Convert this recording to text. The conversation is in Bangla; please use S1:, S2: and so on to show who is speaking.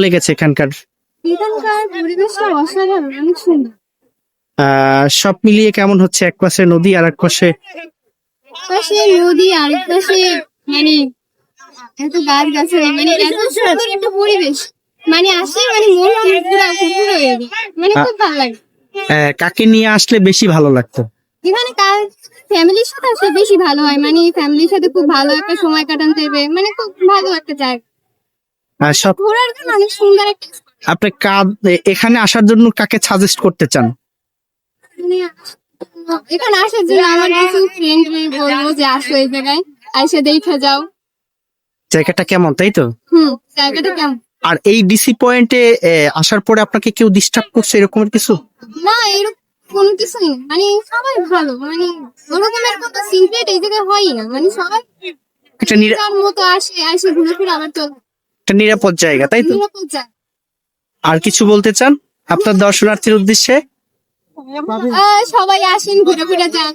S1: লেগেছে এখানকার?
S2: এখানকার পরিবেশটা অসাধারণ, অনেক সুন্দর।
S1: সব মিলিয়ে কেমন হচ্ছে? এক পাশে নদী আর এক পাশে
S2: পাশে নদী, আরেক পাশে মানে এত গাছ গাছালি, মানে এত সুন্দর একটা পরিবেশ, মানে আসলে মানে মন পুরো ফুরফুরে হয়ে যায়, মানে খুব ভালো লাগে।
S1: কাকে নিয়ে আসলে বেশি ভালো লাগতো?
S2: এখানে কার ফ্যামিলির সাথে আসলে বেশি ভালো হয়, মানে ফ্যামিলির সাথে খুব ভালো একটা সময় কাটানো যাবে, মানে খুব ভালো একটা জায়গা,
S1: সব
S2: ঘোরার জন্য অনেক সুন্দর একটা।
S1: আপনি এখানে আসার জন্য কাকে সাজেস্ট করতে চান?
S2: মানে এখানে আসার জন্য আমার কিছু ফ্রেন্ড বলবো যে আসো এই জায়গায়, আইসা দেখে যাও।
S1: জায়গাটা কেমন, তাই তো?
S2: জায়গাটা কেমন?
S1: আর এই ডিসি পয়েন্টে আসার পরে আপনাকে কেউ ডিস্টার্ব করছে এরকমের কিছু?
S2: না, এরকম কোনো কিছুই না, মানে সবাই ভালো, মানে ওরকমের কোনো সিনক্রেট এই জায়গায় হয়ই না, মানে সবাই
S1: একটা
S2: তার মতো আসে, আসে ঘুরে ফিরে আবার চলে।
S1: একটা নিরাপদ জায়গা, তাই তো?
S2: নিরাপদ জায়গা।
S1: আর কিছু বলতে চান আপনার দর্শনার্থীর উদ্দেশ্যে?
S2: সবাই আসেন, ঘুরে ফিরে যান।